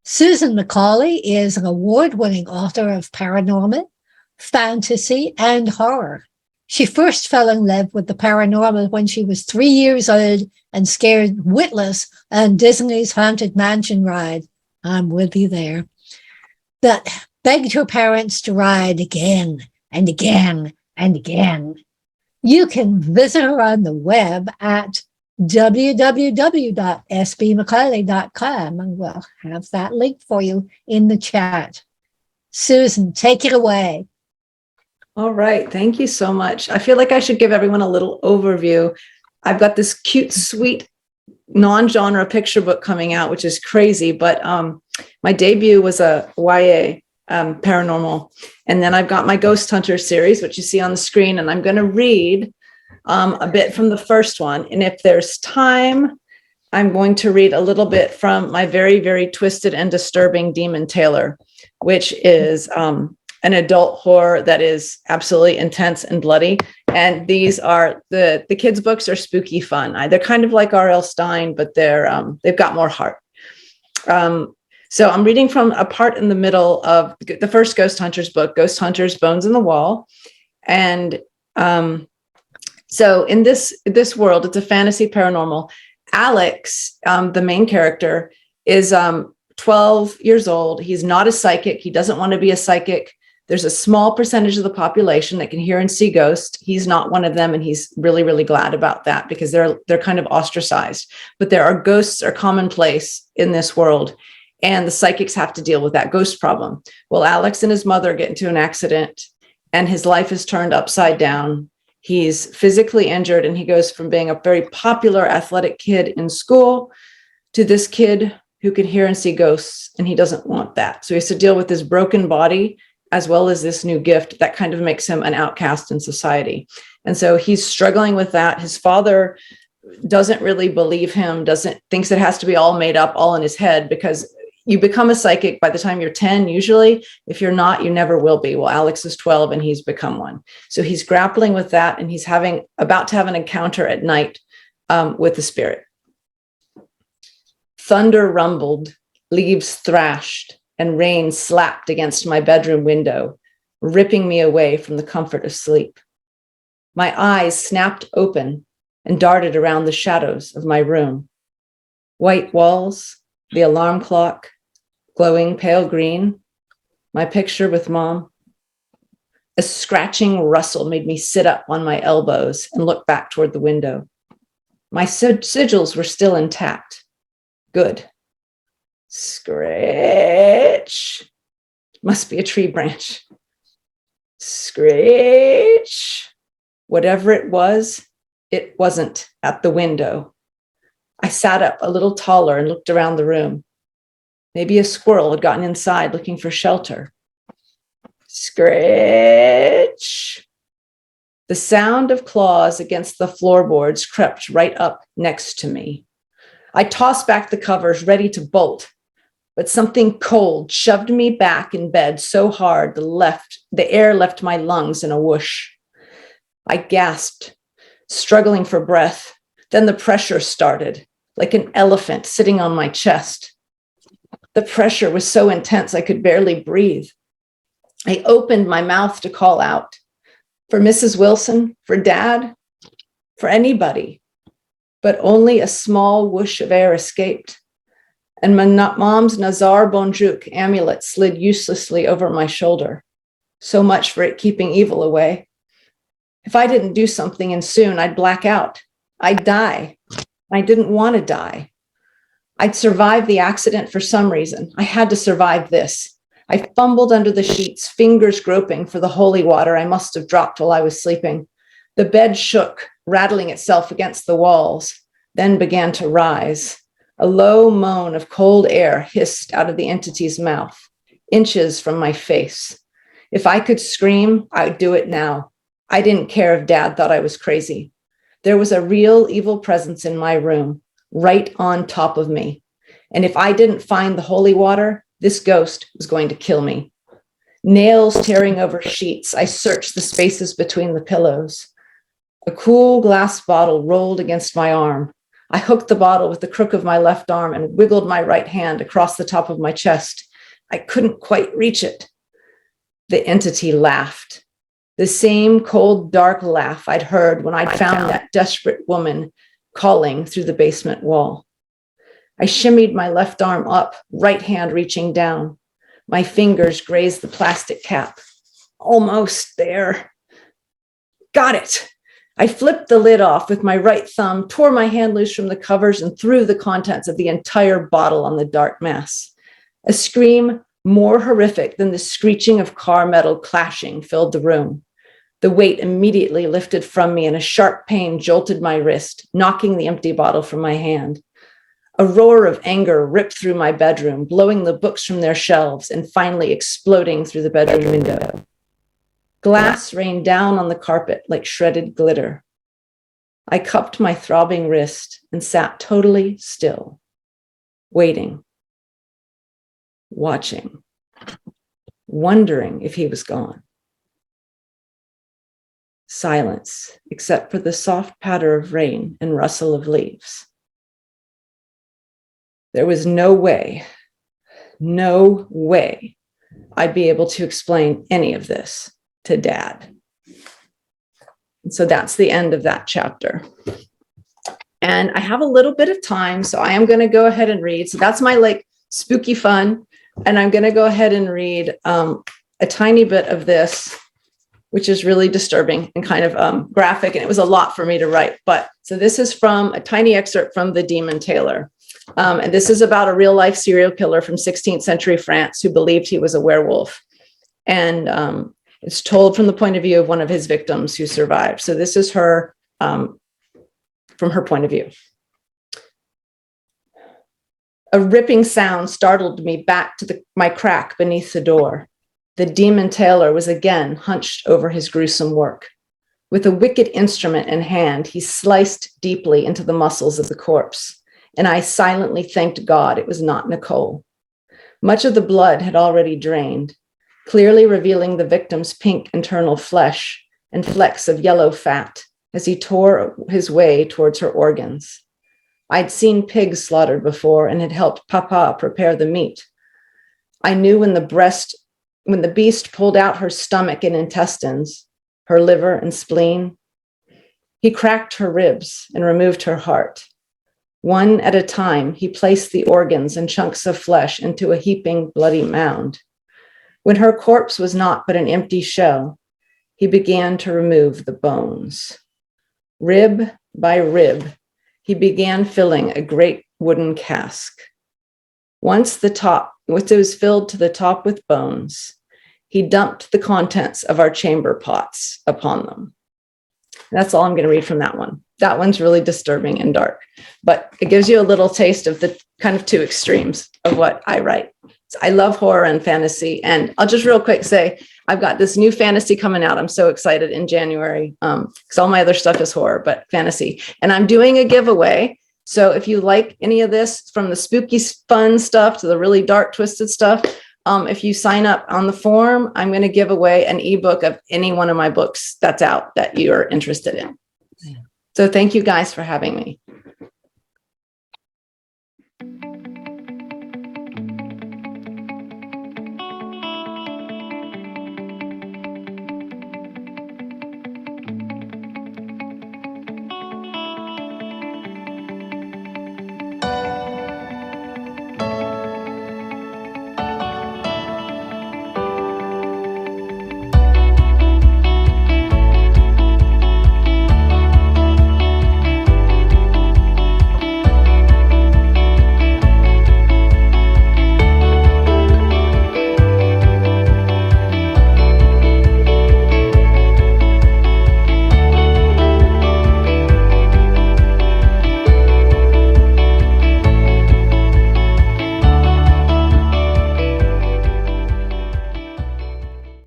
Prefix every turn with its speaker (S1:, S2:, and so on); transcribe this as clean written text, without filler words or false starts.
S1: Susan McCauley is an award-winning author of paranormal, fantasy, and horror. She first fell in love with the paranormal when she was 3 years old and scared witless on Disney's Haunted Mansion ride. I'm with you there. That begged her parents to ride again and again and again. You can visit her on the web at www.sbmccauley.com, and we'll have that link for you in the chat. Susan, take it away.
S2: All right. Thank you so much. I feel like I should give everyone a little overview. I've got this cute, sweet, non-genre picture book coming out, which is crazy, but my debut was a YA paranormal. And then I've got my Ghost Hunter series, which you see on the screen, and I'm going to read a bit from the first one. And if there's time, I'm going to read a little bit from my very, very twisted and disturbing Demon Tailor, which is an adult horror that is absolutely intense and bloody. And these are the kids' books are spooky fun. They're kind of like R.L. Stine, but they've got more heart. So I'm reading from a part in the middle of the first Ghost Hunters book, Ghost Hunters, Bones in the Wall. And so in this world, it's a fantasy paranormal. Alex, the main character, is 12 years old. He's not a psychic. He doesn't want to be a psychic. There's a small percentage of the population that can hear and see ghosts. He's not one of them, and he's really, really glad about that because they're kind of ostracized. But there are ghosts are commonplace in this world, and the psychics have to deal with that ghost problem. Well, Alex and his mother get into an accident, and his life is turned upside down. He's physically injured, and he goes from being a very popular athletic kid in school to this kid who can hear and see ghosts, and he doesn't want that. So he has to deal with his broken body as well as this new gift that kind of makes him an outcast in society. And so he's struggling with that. His father doesn't really believe him, thinks it has to be all made up, all in his head, because you become a psychic by the time you're 10, usually. If you're not, you never will be. Well, Alex is 12 and he's become one. So he's grappling with that, and he's about to have an encounter at night with the spirit. Thunder rumbled, leaves thrashed, and rain slapped against my bedroom window, ripping me away from the comfort of sleep. My eyes snapped open and darted around the shadows of my room. White walls, the alarm clock, glowing pale green, my picture with Mom. A scratching rustle made me sit up on my elbows and look back toward the window. My sigils were still intact. Good. Scratch. Must be a tree branch. Scratch. Whatever it wasn't at the window. I sat up a little taller and looked around the room. Maybe a squirrel had gotten inside looking for shelter. Scratch. The sound of claws against the floorboards crept right up next to me. I tossed back the covers, ready to bolt, but something cold shoved me back in bed so hard the air left my lungs in a whoosh. I gasped, struggling for breath. Then the pressure started, like an elephant sitting on my chest. The pressure was so intense I could barely breathe. I opened my mouth to call out for Mrs. Wilson, for Dad, for anybody. But only a small whoosh of air escaped, and my Mom's Nazar Bonjuk amulet slid uselessly over my shoulder. So much for it keeping evil away. If I didn't do something, and soon I'd black out. I'd die. I didn't want to die. I'd survived the accident for some reason. I had to survive this. I fumbled under the sheets, fingers groping for the holy water I must have dropped while I was sleeping. The bed shook, rattling itself against the walls, then began to rise. A low moan of cold air hissed out of the entity's mouth, inches from my face. If I could scream, I would do it now. I didn't care if Dad thought I was crazy. There was a real evil presence in my room, right on top of me. And if I didn't find the holy water, this ghost was going to kill me. Nails tearing over sheets, I searched the spaces between the pillows. A cool glass bottle rolled against my arm. I hooked the bottle with the crook of my left arm and wiggled my right hand across the top of my chest. I couldn't quite reach it. The entity laughed. The same cold, dark laugh I'd heard when I'd found that desperate woman calling through the basement wall. I shimmied my left arm up, right hand reaching down. My fingers grazed the plastic cap. Almost there. Got it. I flipped the lid off with my right thumb, tore my hand loose from the covers, and threw the contents of the entire bottle on the dark mass. A scream more horrific than the screeching of car metal clashing filled the room. The weight immediately lifted from me, and a sharp pain jolted my wrist, knocking the empty bottle from my hand. A roar of anger ripped through my bedroom, blowing the books from their shelves and finally exploding through the bedroom window. Glass rained down on the carpet like shredded glitter. I cupped my throbbing wrist and sat totally still, waiting, watching, wondering if he was gone. Silence, except for the soft patter of rain and rustle of leaves. There was no way I'd be able to explain any of this to Dad. And so that's the end of that chapter. And I have a little bit of time, so I am going to go ahead and read. So that's my spooky fun. And I'm going to go ahead and read a tiny bit of this, which is really disturbing and kind of graphic. And it was a lot for me to write. But so this is from a tiny excerpt from The Demon Tailor. And this is about a real life serial killer from 16th century France who believed he was a werewolf. And it's told from the point of view of one of his victims who survived. So this is her, from her point of view. A ripping sound startled me back to my crack beneath the door. The demon tailor was again hunched over his gruesome work. With a wicked instrument in hand, he sliced deeply into the muscles of the corpse, and I silently thanked God it was not Nicole. Much of the blood had already drained, clearly revealing the victim's pink internal flesh and flecks of yellow fat as he tore his way towards her organs. I'd seen pigs slaughtered before and had helped Papa prepare the meat. I knew when the beast pulled out her stomach and intestines, her liver and spleen, he cracked her ribs and removed her heart. One at a time, he placed the organs and chunks of flesh into a heaping bloody mound. When her corpse was naught but an empty shell, he began to remove the bones. Rib by rib, he began filling a great wooden cask. Once it was filled to the top with bones, he dumped the contents of our chamber pots upon them. That's all I'm going to read from that one. That one's really disturbing and dark, but it gives you a little taste of the kind of two extremes of what I write. So I love horror and fantasy. And I'll just real quick say, I've got this new fantasy coming out. I'm so excited in January because all my other stuff is horror, but fantasy. And I'm doing a giveaway. So if you like any of this, from the spooky fun stuff to the really dark twisted stuff, if you sign up on the form, I'm going to give away an ebook of any one of my books that's out that you're interested in. So thank you guys for having me.